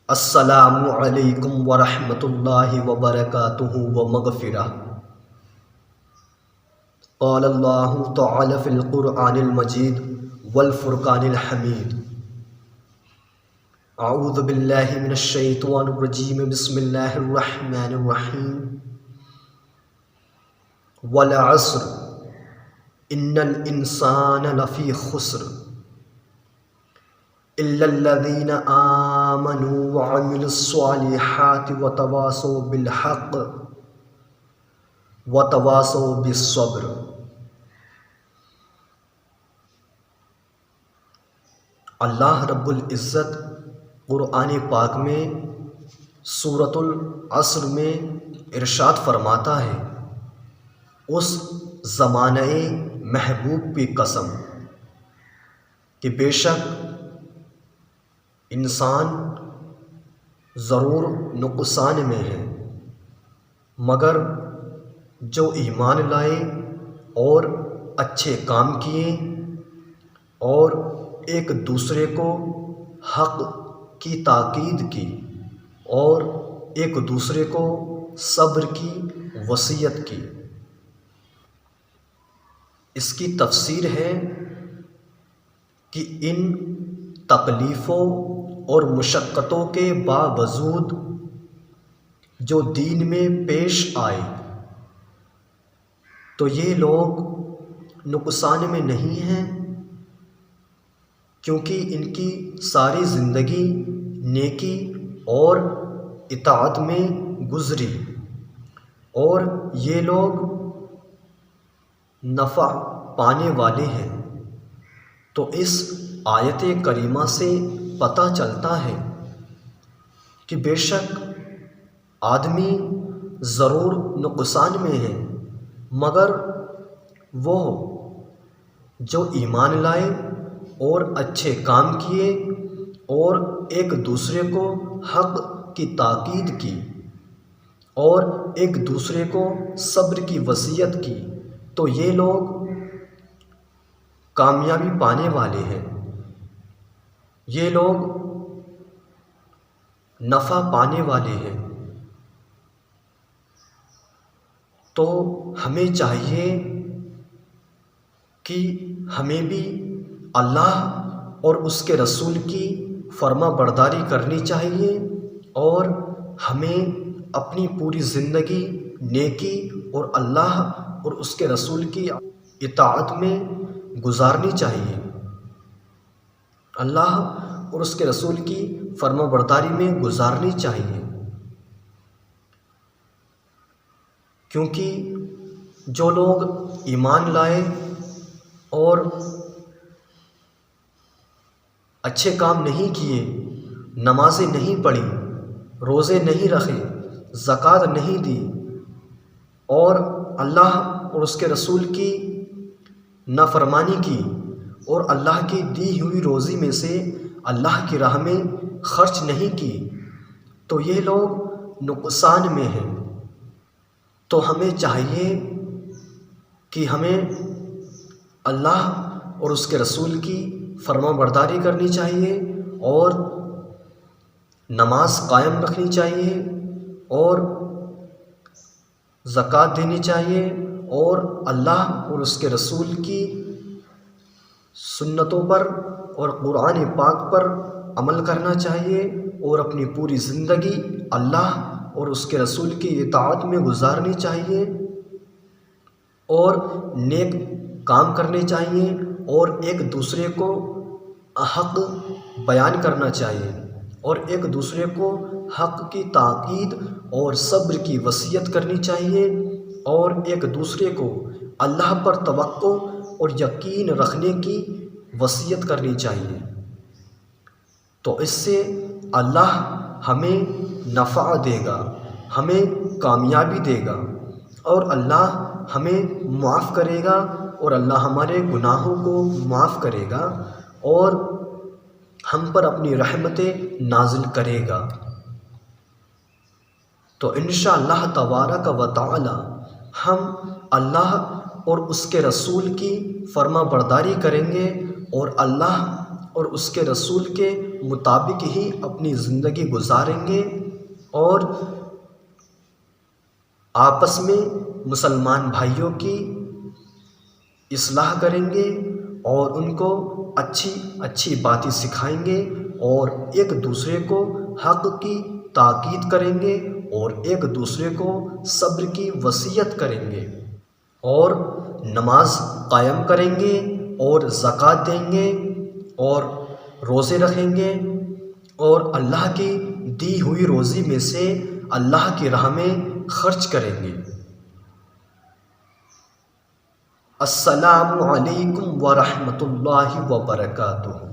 السلام علیکم ورحمۃ اللہ وبرکاتہ ومغفرہ۔ قال اللہ تعالی فی القرآن المجید والفرقان الحمید۔ اعوذ باللہ من الشیطان الرجیم، بسم اللہ الرحمن الرحیم۔ والعصر ان الانسان لفی خسر الا الذین آمنوا وعملوا الصالحات وتواصوا بالحق وتواصوا بالصبر۔ اللہ رب العزت قرآن پاک میں سورۃ العصر میں ارشاد فرماتا ہے، اس زمانہ محبوب کی قسم کہ بے شک انسان ضرور نقصان میں ہے، مگر جو ایمان لائے اور اچھے کام کیے اور ایک دوسرے کو حق کی تاکید کی اور ایک دوسرے کو صبر کی وصیت کی۔ اس کی تفسیر ہے کہ ان تکلیفوں اور مشقتوں کے باوجود جو دین میں پیش آئے تو یہ لوگ نقصان میں نہیں ہیں، کیونکہ ان کی ساری زندگی نیکی اور اطاعت میں گزری اور یہ لوگ نفع پانے والے ہیں۔ تو اس آیت کریمہ سے پتہ چلتا ہے کہ بے شک آدمی ضرور نقصان میں ہے، مگر وہ جو ایمان لائے اور اچھے کام کیے اور ایک دوسرے کو حق کی تاکید کی اور ایک دوسرے کو صبر کی وصیت کی، تو یہ لوگ کامیابی پانے والے ہیں، یہ لوگ نفع پانے والے ہیں۔ تو ہمیں چاہیے کہ ہمیں بھی اللہ اور اس کے رسول کی فرما برداری کرنی چاہیے اور ہمیں اپنی پوری زندگی نیکی اور اللہ اور اس کے رسول کی اطاعت میں گزارنی چاہیے، اللہ اور اس کے رسول کی فرما برداری میں گزارنی چاہیے، کیونکہ جو لوگ ایمان لائے اور اچھے کام نہیں کیے، نمازیں نہیں پڑھی، روزے نہیں رکھے، زکوٰۃ نہیں دی اور اللہ اور اس کے رسول کی نافرمانی کی اور اللہ کی دی ہوئی روزی میں سے اللہ کی راہ میں خرچ نہیں کی، تو یہ لوگ نقصان میں ہیں۔ تو ہمیں چاہیے کہ ہمیں اللہ اور اس کے رسول کی فرما برداری کرنی چاہیے اور نماز قائم رکھنی چاہیے اور زکوٰۃ دینی چاہیے اور اللہ اور اس کے رسول کی سنتوں پر اور قرآن پاک پر عمل کرنا چاہیے اور اپنی پوری زندگی اللہ اور اس کے رسول کی اطاعت میں گزارنی چاہیے اور نیک کام کرنے چاہیے اور ایک دوسرے کو حق بیان کرنا چاہیے اور ایک دوسرے کو حق کی تاکید اور صبر کی وصیت کرنی چاہیے اور ایک دوسرے کو اللہ پر توقع اور یقین رکھنے کی وصیت کرنی چاہیے۔ تو اس سے اللہ ہمیں نفع دے گا، ہمیں کامیابی دے گا اور اللہ ہمیں معاف کرے گا اور اللہ ہمارے گناہوں کو معاف کرے گا اور ہم پر اپنی رحمتیں نازل کرے گا۔ تو انشاءاللہ تبارک و تعالی ہم اللہ اور اس کے رسول کی فرما برداری کریں گے اور اللہ اور اس کے رسول کے مطابق ہی اپنی زندگی گزاریں گے اور آپس میں مسلمان بھائیوں کی اصلاح کریں گے اور ان کو اچھی اچھی باتیں سکھائیں گے اور ایک دوسرے کو حق کی تاکید کریں گے اور ایک دوسرے کو صبر کی وصیت کریں گے اور نماز قائم کریں گے اور زکوٰۃ دیں گے اور روزے رکھیں گے اور اللہ کی دی ہوئی روزی میں سے اللہ کی راہ میں خرچ کریں گے۔ السلام علیکم ورحمۃ اللہ وبرکاتہ۔